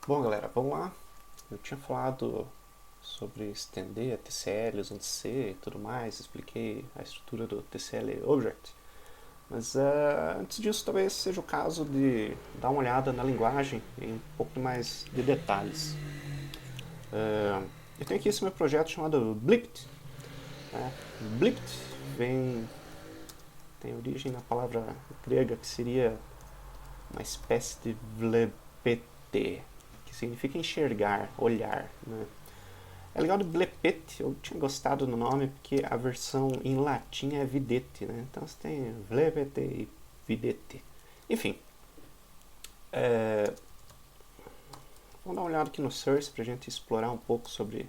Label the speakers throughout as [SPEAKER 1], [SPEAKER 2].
[SPEAKER 1] Bom, galera, vamos lá. Eu tinha falado sobre estender a TCL usando C e tudo mais, expliquei a estrutura do TCL Object, mas antes disso talvez seja o caso de dar uma olhada na linguagem em um pouco mais de detalhes. Eu tenho aqui esse meu projeto chamado Blipt. Né? Blipt vem, tem origem na palavra grega que seria uma espécie de vlepete, que significa enxergar, olhar. Né? É legal do Blepete, eu tinha gostado do nome porque a versão em latim é videte, né? Então você tem Blepete e videte. Enfim, é, vamos dar uma olhada aqui no Source para a gente explorar um pouco sobre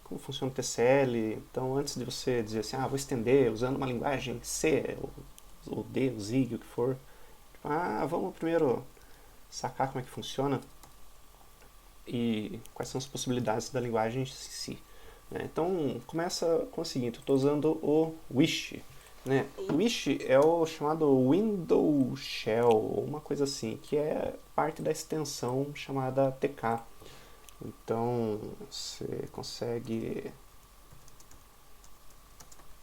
[SPEAKER 1] como funciona o TCL. Então, antes de você dizer assim, vou estender usando uma linguagem C, ou D, ou ZIG, o que for, vamos primeiro sacar como é que funciona e quais são as possibilidades da linguagem em si. Né? Então, começa com o seguinte, eu estou usando o Wish. Né? O Wish é o chamado Window Shell, ou uma coisa assim, que é parte da extensão chamada TK. Então, você consegue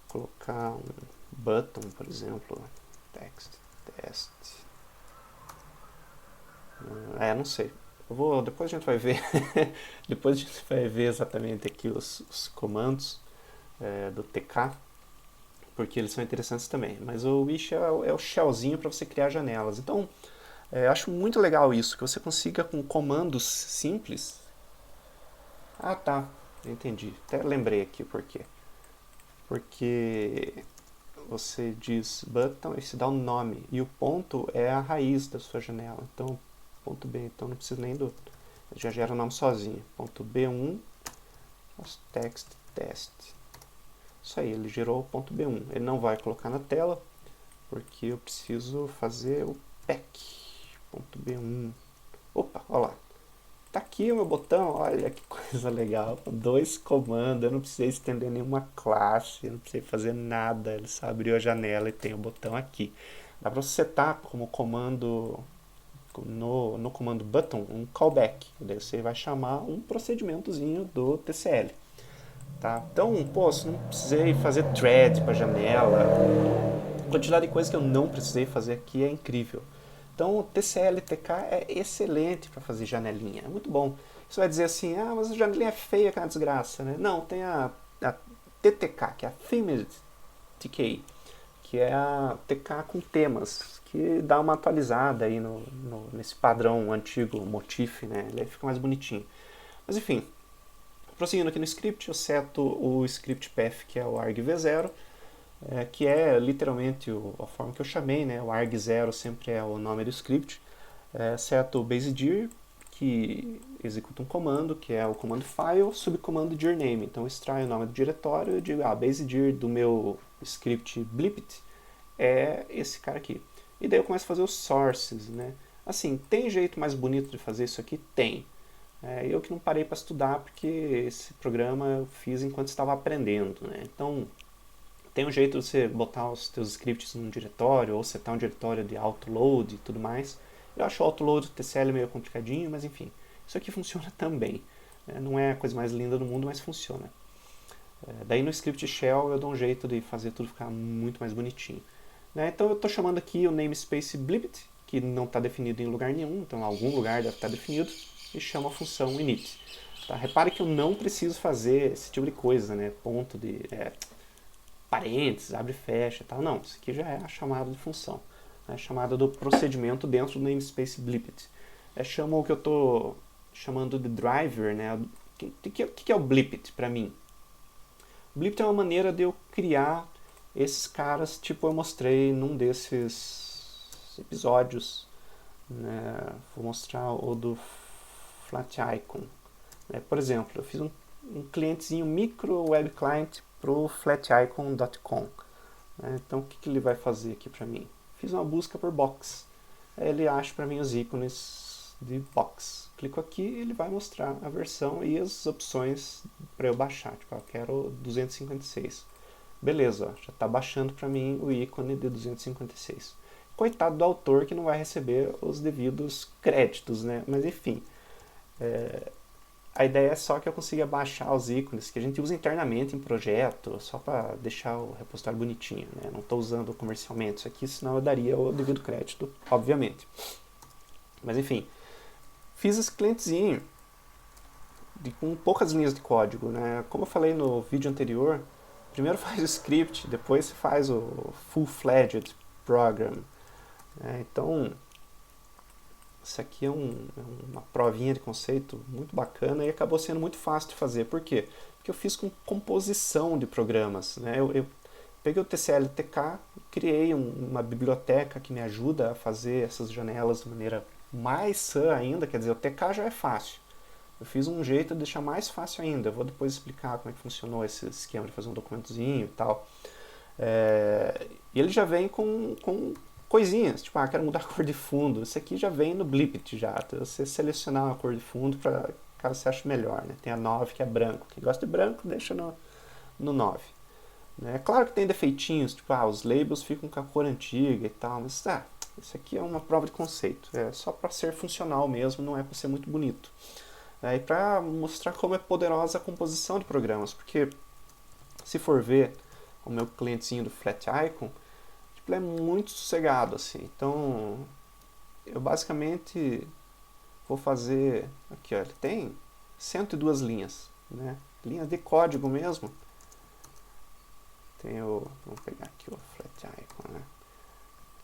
[SPEAKER 1] colocar um button, por exemplo, text, test. Não sei. Depois a gente vai ver. Depois a gente vai ver exatamente aqui os comandos do TK, porque eles são interessantes também. Mas o Wish é o shellzinho para você criar janelas. Então, acho muito legal isso, que você consiga com comandos simples. Ah, tá, entendi. Até lembrei aqui o porquê. Porque você diz button e se dá um nome, e o ponto é a raiz da sua janela. Então, ponto B, então não precisa nem do... Já gera o nome sozinho. Ponto B1, text, test. Isso aí, ele gerou o ponto B1. Ele não vai colocar na tela, porque eu preciso fazer o pack. Ponto B1. Opa, olha lá. Tá aqui o meu botão, olha que coisa legal. Dois comandos, eu não precisei estender nenhuma classe, eu não precisei fazer nada. Ele só abriu a janela e tem o botão aqui. Dá para você setar como comando no comando button um callback. Daí você vai chamar um procedimentozinho do TCL. Tá? Então, pô, se não precisei fazer thread para janela, a quantidade de coisas que eu não precisei fazer aqui é incrível. Então, o TCL/TK é excelente para fazer janelinha, é muito bom. Você vai dizer assim, mas a janelinha é feia, que é uma desgraça, né? Não, tem a TTK, que é a Themed TK, que é a TK com temas, que dá uma atualizada aí nesse padrão antigo motif, né? Ele fica mais bonitinho. Mas enfim, prosseguindo aqui no script, eu seto o script path, que é o argv0, que é literalmente a forma que eu chamei, né? O arg0 sempre é o nome do script. Seto o basedir, que executa um comando, que é o comando file, subcomando dir name. Então eu extraio o nome do diretório e digo, basedir do meu script blipt é esse cara aqui. E daí eu começo a fazer os sources, né? Assim, tem jeito mais bonito de fazer isso aqui? Tem. Eu que não parei para estudar, porque esse programa eu fiz enquanto estava aprendendo, né? Então, tem um jeito de você botar os teus scripts num diretório, ou setar um diretório de autoload e tudo mais. Eu acho o autoload do TCL meio complicadinho, mas enfim, isso aqui funciona também. Não é a coisa mais linda do mundo, mas funciona. Daí no script shell eu dou um jeito de fazer tudo ficar muito mais bonitinho. Então eu estou chamando aqui o namespace blipt, que não está definido em lugar nenhum, então em algum lugar deve estar definido, e chamo a função init. Tá? Repare que eu não preciso fazer esse tipo de coisa, né? Ponto de parênteses, abre e fecha e tal. Não, isso aqui já é a chamada de função. A chamada do procedimento dentro do namespace blipped. Chama o que eu estou chamando de driver, né? O que é o blipped para mim? O blipped é uma maneira de eu criar esses caras, tipo eu mostrei num desses episódios. Né? Vou mostrar o do Flat Icon. Por exemplo, eu fiz um clientezinho micro web client para o flaticon.com. Então o que ele vai fazer aqui para mim? Fiz uma busca por box. Aí ele acha para mim os ícones de box. Clico aqui e ele vai mostrar a versão e as opções para eu baixar. Tipo, eu quero 256. Beleza, ó, já está baixando para mim o ícone de 256. Coitado do autor que não vai receber os devidos créditos, né? Mas enfim, A ideia é só que eu consiga baixar os ícones que a gente usa internamente em projeto, só para deixar o repositório bonitinho, né? Não estou usando comercialmente isso aqui, senão eu daria o devido crédito, obviamente. Mas enfim, fiz esse clientezinho com poucas linhas de código, né? Como eu falei no vídeo anterior, primeiro faz o script, depois você faz o full-fledged program, né? Então, isso aqui é uma provinha de conceito muito bacana e acabou sendo muito fácil de fazer. Por quê? Porque eu fiz com composição de programas, né? Eu peguei o TCL/TK, criei uma biblioteca que me ajuda a fazer essas janelas de maneira mais sã ainda, quer dizer, o TK já é fácil. Eu fiz um jeito de deixar mais fácil ainda. Eu vou depois explicar como é que funcionou esse esquema de fazer um documentozinho e tal. E ele já vem com coisinhas, tipo, quero mudar a cor de fundo. Isso aqui já vem no Blipit já. Então, você selecionar uma cor de fundo para caso você ache melhor, né? Tem a 9 que é branco. Quem gosta de branco, deixa no 9. É claro que tem defeitinhos, tipo, os labels ficam com a cor antiga e tal, mas isso aqui é uma prova de conceito. É só para ser funcional mesmo, não é para ser muito bonito. E para mostrar como é poderosa a composição de programas, porque se for ver o meu clientezinho do Flat Icon, tipo, ele é muito sossegado assim. Então, eu basicamente vou fazer aqui, ó, ele tem 102 linhas, né? Linhas de código mesmo. Vamos pegar aqui o Flat Icon, né?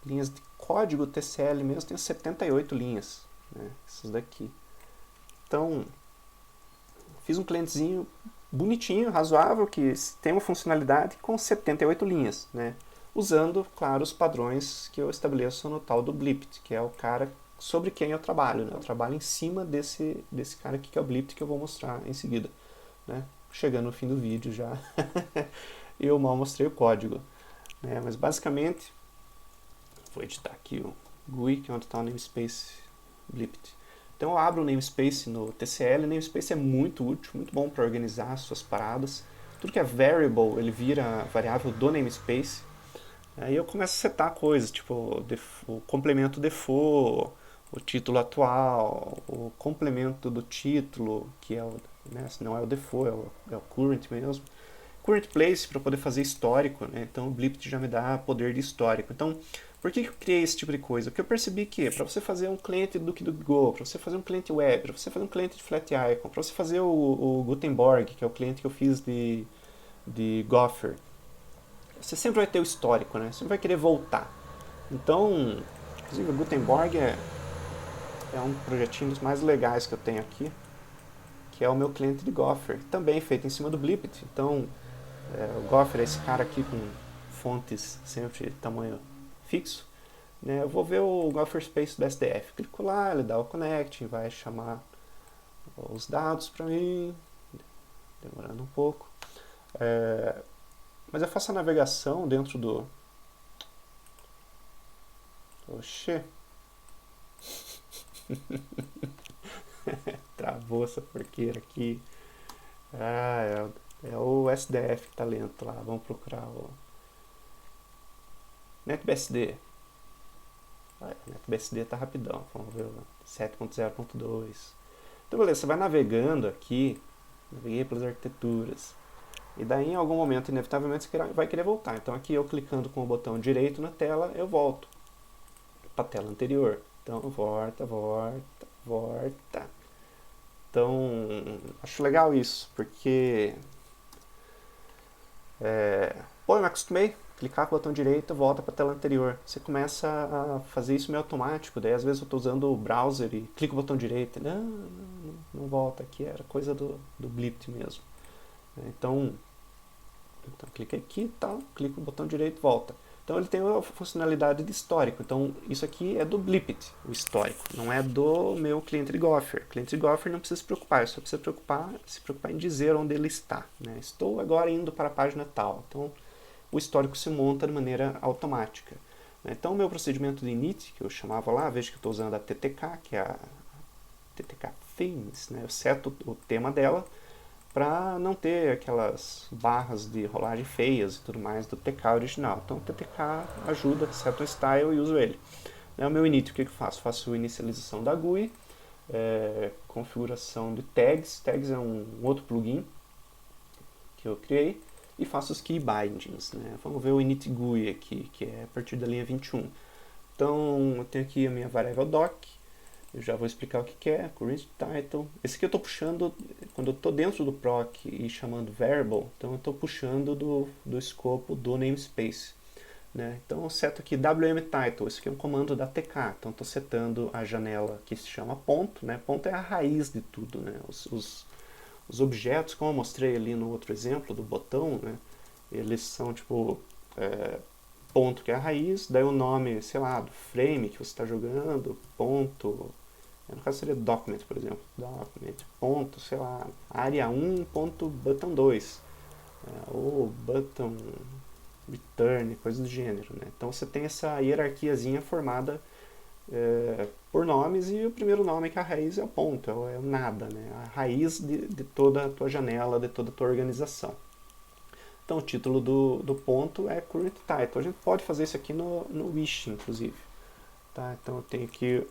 [SPEAKER 1] Linhas de código TCL mesmo tem 78 linhas, né? Essas daqui. Então, fiz um clientezinho bonitinho, razoável, que tem uma funcionalidade com 78 linhas, né? Usando, claro, os padrões que eu estabeleço no tal do Blipit, que é o cara sobre quem eu trabalho, né? Eu trabalho em cima desse cara aqui que é o Blipit, que eu vou mostrar em seguida, né? Chegando no fim do vídeo já, eu mal mostrei o código, né? Mas basicamente, vou editar aqui o GUI, que é onde está o namespace Blipit. Então eu abro o namespace no TCL, o namespace é muito útil, muito bom para organizar as suas paradas. Tudo que é variable, ele vira variável do namespace. Aí eu começo a setar coisas, tipo o complemento default, o título atual, o complemento do título, que é se não é o default, é o current mesmo. Current place para poder fazer histórico, né? Então o Blipit já me dá poder de histórico. Então, por que eu criei esse tipo de coisa? Porque eu percebi que para você fazer um cliente do DuckDuckGo, para você fazer um cliente web, para você fazer um cliente de Flat Icon, para você fazer o Gutenberg, que é o cliente que eu fiz de Gopher, você sempre vai ter o histórico, né? Você não vai querer voltar. Então, inclusive o Gutenberg é um projetinho dos mais legais que eu tenho aqui, que é o meu cliente de Gopher, também feito em cima do Blipit. Então, o Gopher é esse cara aqui com fontes sempre tamanho fixo, né? Eu vou ver o Gopher Space do SDF, clico lá, ele dá o connect, vai chamar os dados para mim, demorando um pouco, mas eu faço a navegação dentro do... Oxê! Travou essa porqueira aqui. É o SDF que tá lento lá, vamos procurar o NetBSD. NetBSD tá rapidão, vamos ver o 7.0.2. Então beleza, você vai navegando aqui, naveguei pelas arquiteturas, e daí em algum momento, inevitavelmente, você vai querer voltar. Então aqui eu clicando com o botão direito na tela, eu volto para a tela anterior. Então volta. Então acho legal isso, porque eu me acostumei, clicar com o botão direito, volta para a tela anterior. Você começa a fazer isso meio automático, daí às vezes eu estou usando o browser e clico o botão direito, não volta, aqui era coisa do Blipit mesmo. Então clica aqui e tal, clica o botão direito, volta. Então ele tem a funcionalidade de histórico. Então isso aqui é do Blipit, o histórico, não é do meu cliente de Gopher. O cliente de Gopher não precisa se preocupar, só precisa se preocupar em dizer onde ele está, né? Estou agora indo para a página tal. Então o histórico se monta de maneira automática. Então o meu procedimento de init, que eu chamava lá, veja que eu estou usando a TTK, que é a TTK Themes, né? Eu seto o tema dela para não ter aquelas barras de rolagem feias e tudo mais do TK original. Então o TTK ajuda, seto o style e uso ele. O meu init, o que eu faço? Faço a inicialização da GUI, configuração de tags. Tags é um outro plugin que eu criei. E faço os key bindings, né? Vamos ver o init GUI aqui, que é a partir da linha 21. Então, eu tenho aqui a minha variável doc. Eu já vou explicar o que é, current title. Esse aqui eu estou puxando, quando eu estou dentro do proc e chamando variable, então eu estou puxando do escopo do namespace. Né? Então eu seto aqui wm title, esse aqui é um comando da TK, então estou setando a janela que se chama ponto, né? Ponto é a raiz de tudo, né? Os objetos, como eu mostrei ali no outro exemplo do botão, né? Eles são tipo ponto que é a raiz, daí o nome, sei lá, do frame que você está jogando, ponto, no caso seria document, por exemplo, document, ponto, sei lá, área 1, ponto, button 2, ou button return, coisa do gênero, né? Então você tem essa hierarquiazinha formada por nomes, e o primeiro nome, que é a raiz, é o ponto, é o nada, né? A raiz de toda a tua janela, de toda a tua organização. Então o título do ponto é current title. A gente pode fazer isso aqui no wish, inclusive. Tá? Então eu tenho aqui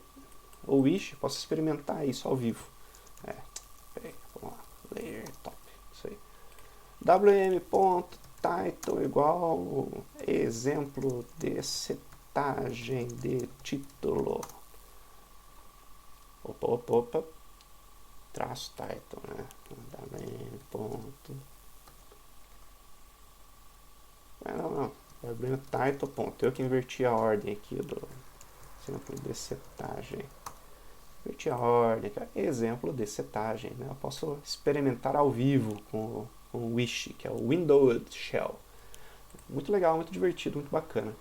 [SPEAKER 1] o wish, posso experimentar isso ao vivo. Peraí, vamos lá, layer top, isso aí. wm.title igual exemplo de setagem de título. Opa. Traço title, né? wm. Não. wm title, ponto. Eu que inverti a ordem aqui do exemplo de setagem. Inverti a ordem, exemplo de setagem, né? Eu posso experimentar ao vivo com o Wish, que é o Windowed Shell. Muito legal, muito divertido, muito bacana.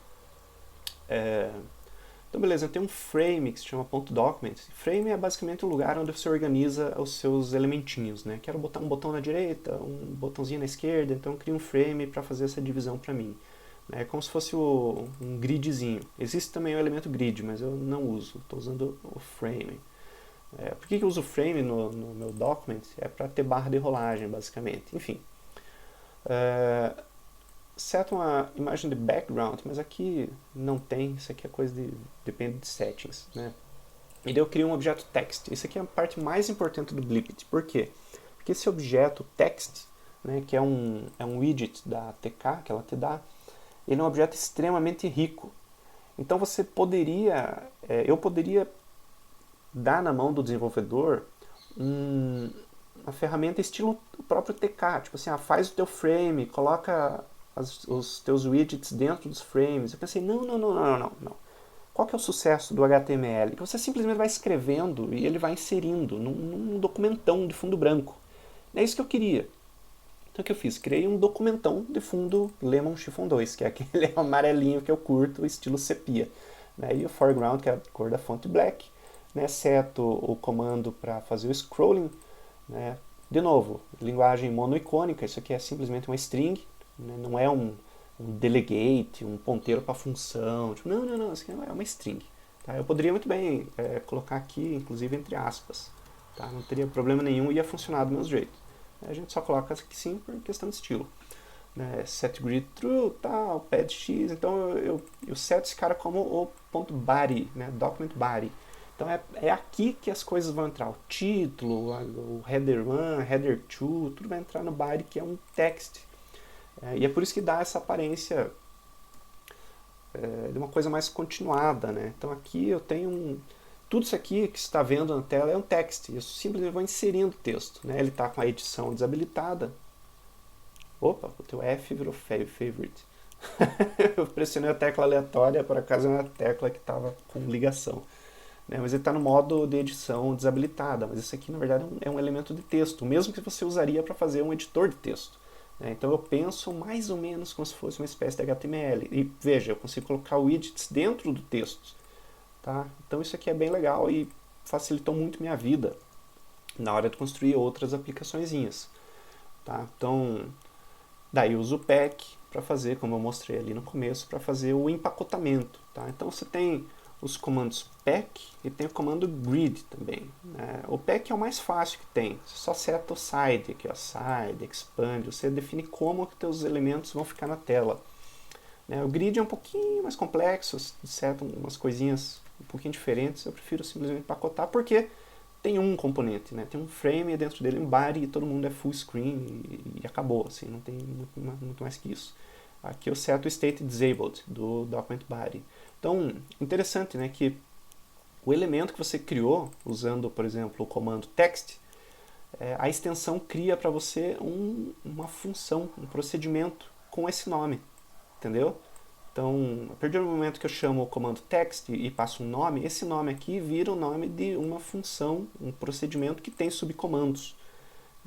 [SPEAKER 1] Então beleza, eu tenho um frame que se chama .document. Frame é basicamente o lugar onde você organiza os seus elementinhos, né? Quero botar um botão na direita, um botãozinho na esquerda, então eu crio um frame para fazer essa divisão para mim. É como se fosse um gridzinho. Existe também o elemento grid, mas eu não uso, estou usando o frame. Por que eu uso frame no meu document? É para ter barra de rolagem, basicamente. Enfim. Seto uma imagem de background, mas aqui não tem, isso aqui é coisa depende de settings, né? E daí eu crio um objeto text. Isso aqui é a parte mais importante do Blipit. Por quê? Porque esse objeto text, né, que é um widget da TK que ela te dá, ele é um objeto extremamente rico. Então você poderia, eu poderia dar na mão do desenvolvedor uma ferramenta estilo o próprio TK, tipo assim, faz o teu frame, coloca os teus widgets dentro dos frames. Eu pensei, não. Qual que é o sucesso do HTML? Que você simplesmente vai escrevendo e ele vai inserindo num documentão de fundo branco. É isso que eu queria. Então o que eu fiz? Criei um documentão de fundo Lemon Chiffon 2, que é aquele amarelinho que eu curto, estilo sepia. E o foreground, que é a cor da fonte black. Seto o comando para fazer o scrolling. De novo, linguagem monoicônica, isso aqui é simplesmente uma string, não é um delegate, um ponteiro para função. Tipo, não, isso aqui é uma string. Tá? Eu poderia muito bem colocar aqui, inclusive entre aspas. Tá? Não teria problema nenhum, ia funcionar do mesmo jeito. A gente só coloca aqui sim por questão de estilo. Set grid true, tal, pad x. Então eu seto esse cara como o ponto body, document body. Então é aqui que as coisas vão entrar. O título, o header 1, header 2, tudo vai entrar no body, que é um text. E é por isso que dá essa aparência de uma coisa mais continuada. Então aqui eu tenho tudo isso aqui que você está vendo na tela é um text. Eu simplesmente vou inserindo o texto. Ele está com a edição desabilitada. Opa, o teu F virou favorite. Eu pressionei a tecla aleatória, por acaso era a tecla que estava com ligação. Mas ele está no modo de edição desabilitada. Mas isso aqui, na verdade, é um elemento de texto, mesmo que você usaria para fazer um editor de texto. Então eu penso mais ou menos como se fosse uma espécie de HTML. E veja, eu consigo colocar widgets dentro do texto. Tá? Então isso aqui é bem legal e facilitou muito minha vida na hora de construir outras aplicaçõezinhas. Tá? Então, daí eu uso o pack para fazer, como eu mostrei ali no começo, para fazer o empacotamento. Tá? Então você tem os comandos pack e tem o comando grid também. O pack é o mais fácil que tem. Você só seta o side, aqui, side, expand, você define como que teus elementos vão ficar na tela. O grid é um pouquinho mais complexo, seta umas coisinhas um pouquinho diferentes. Eu prefiro simplesmente empacotar porque tem um componente, né? Tem um frame e dentro dele um body e todo mundo é full screen e acabou, assim, não tem muito mais que isso. Aqui eu seto o state disabled do document body. Então, interessante, né, que o elemento que você criou usando, por exemplo, o comando text, a extensão cria para você uma função, um procedimento com esse nome, entendeu? Então, a partir do momento que eu chamo o comando text e passo um nome, esse nome aqui vira o nome de uma função, um procedimento que tem subcomandos.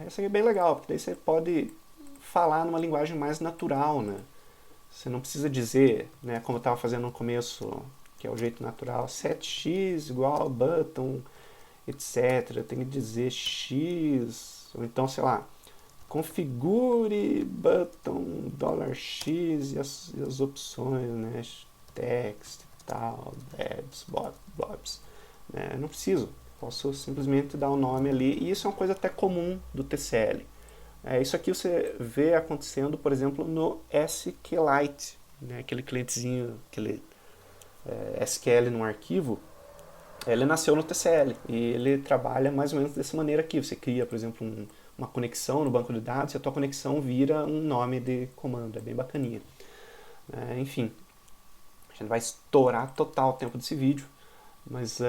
[SPEAKER 1] Isso aqui é bem legal, porque daí você pode falar numa linguagem mais natural, né? Você não precisa dizer, né, como eu estava fazendo no começo, que é o jeito natural, setx igual button, etc. Tem que dizer x, ou então, sei lá, configure button $x e as opções, né, text, tal, babs, blobs. Né? Não preciso, posso simplesmente dar o nome ali, e isso é uma coisa até comum do TCL. Isso aqui você vê acontecendo, por exemplo, no SQLite, né? Aquele clientezinho, aquele SQL num arquivo, ele nasceu no TCL e ele trabalha mais ou menos dessa maneira aqui. Você cria, por exemplo, uma conexão no banco de dados e a tua conexão vira um nome de comando. É bem bacaninha. Enfim, a gente vai estourar total o tempo desse vídeo, mas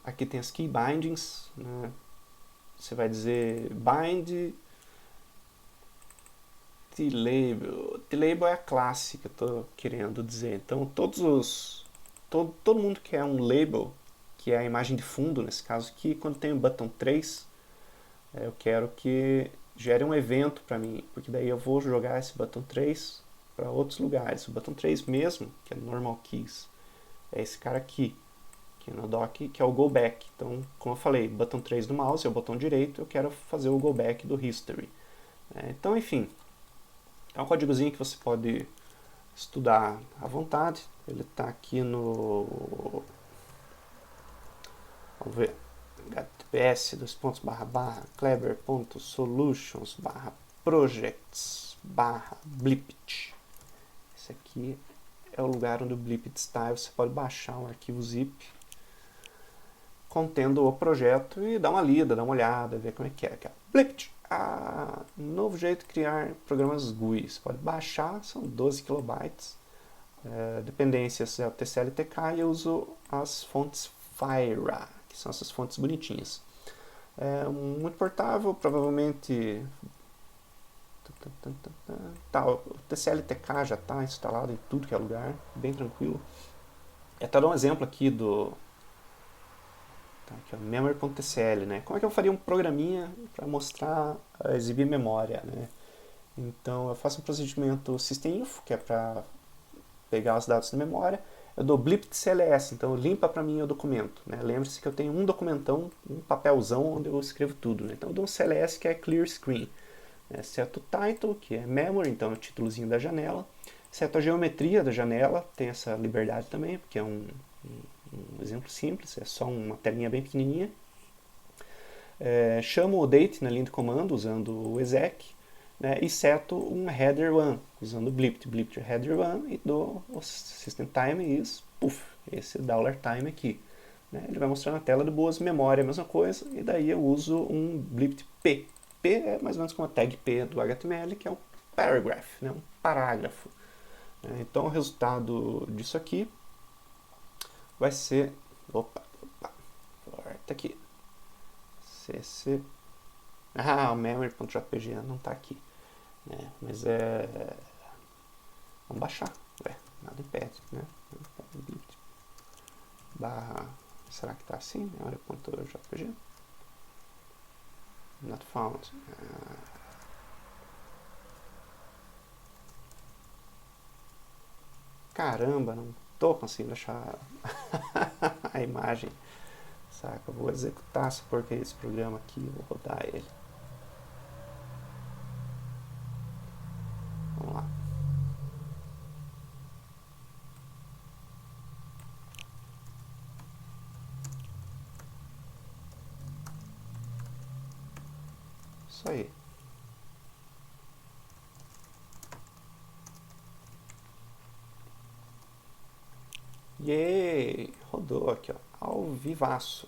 [SPEAKER 1] aqui tem as key bindings. Né? Você vai dizer bind T-label é a classe que eu estou querendo dizer. Então, todo mundo quer um label, que é a imagem de fundo, nesse caso aqui, quando tem o button 3, eu quero que gere um evento para mim, porque daí eu vou jogar esse button 3 para outros lugares. O button 3 mesmo, que é normal keys, é esse cara aqui, que é no doc, que é o go back. Então, como eu falei, button 3 do mouse é o botão direito, eu quero fazer o go back do history. Então, enfim, é um códigozinho que você pode estudar à vontade. Ele está aqui no, vamos ver, https kleber.solutions/projects/blipt. Esse aqui é o lugar onde o blipt está. Você pode baixar um arquivo zip contendo o projeto e dar uma lida, dar uma olhada, ver como é que é. Aqui, blipt, novo jeito de criar programas GUI. Você pode baixar, são 12 kilobytes. Dependências é o TCL/TK e eu uso as fontes Fira, que são essas fontes bonitinhas. Muito portável, provavelmente. O TCL/TK já está instalado em tudo que é lugar, bem tranquilo. Até dar um exemplo aqui do. Aqui, memory.tcl, né? Como é que eu faria um programinha para mostrar, exibir memória, né? Então eu faço um procedimento systeminfo, que é para pegar os dados da memória, eu dou blip_cls, então limpa para mim o documento, né? Lembre-se que eu tenho um documentão, um papelzão onde eu escrevo tudo, né? Então eu dou um cls que é clear screen, seto o title, que é memory, então é o títulozinho da janela, seto a geometria da janela, tem essa liberdade também, porque é um exemplo simples, é só uma telinha bem pequenininha. Chamo o date na linha de comando usando o exec, né, e seto um header 1 usando o blipt header 1 e dou o system time is puff, esse $time aqui. Né, ele vai mostrar na tela de boas memória a mesma coisa, e daí eu uso um blipt p. P é mais ou menos como a tag p do HTML, que é um paragraph, né, um parágrafo. Então o resultado disso aqui vai ser, volta aqui, cc, o memory.jpg não está aqui, né? Mas vamos baixar, nada impede, né? Será que está assim, memory.jpg? Not found. Caramba, não estou conseguindo achar a imagem. Saca, eu vou executar essa porcaria desse programa aqui, vou rodar ele. Vamos lá. Isso aí. Yay! Rodou aqui, ó, ao vivaço.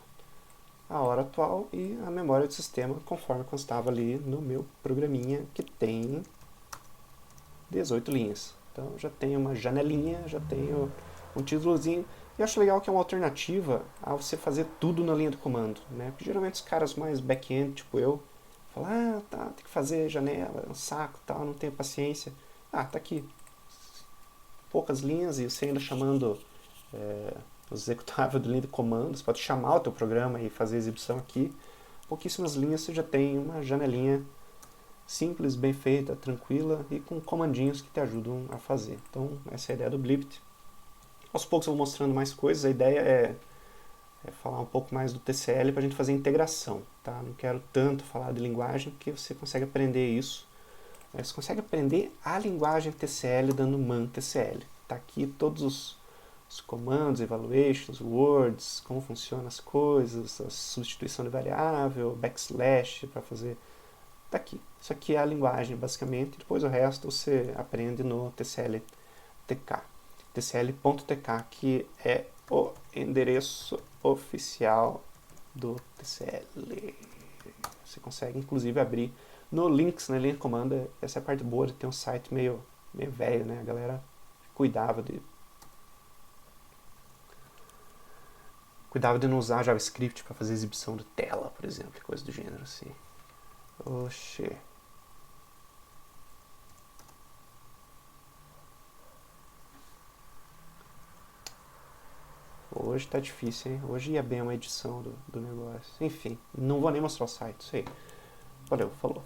[SPEAKER 1] a hora atual e a memória do sistema conforme constava ali no meu programinha que tem 18 linhas. Então já tenho uma janelinha, já tenho um títulozinho. E eu acho legal que é uma alternativa a você fazer tudo na linha do comando, né? Porque geralmente os caras mais back-end, tipo eu, falam, ah, tá, tem que fazer janela, é um saco, tal, não tenho paciência. Ah, tá aqui. Poucas linhas e você ainda chamando o executável do linha de comando, você pode chamar o teu programa e fazer a exibição aqui. Pouquíssimas linhas você já tem uma janelinha simples, bem feita, tranquila e com comandinhos que te ajudam a fazer. Então essa é a ideia do Blipt. Aos poucos eu vou mostrando mais coisas, a ideia é falar um pouco mais do TCL para a gente fazer integração. Tá? Não quero tanto falar de linguagem, porque você consegue aprender isso. Você consegue aprender a linguagem TCL dando man TCL. Tá aqui todos os comandos, evaluations, words, como funcionam as coisas, a substituição de variável, backslash para fazer. Tá aqui. Isso aqui é a linguagem, basicamente. Depois o resto você aprende no TCL-TK. TCL.tk, que é o endereço oficial do TCL. Você consegue, inclusive, abrir no Linux, na linha de comando. Essa é a parte boa de ter um site meio velho, né? A galera cuidava de não usar JavaScript para fazer exibição de tela, por exemplo, coisa do gênero assim. Oxê. Hoje tá difícil, hein? Hoje ia bem uma edição do negócio. Enfim, não vou nem mostrar o site, isso aí. Valeu, falou.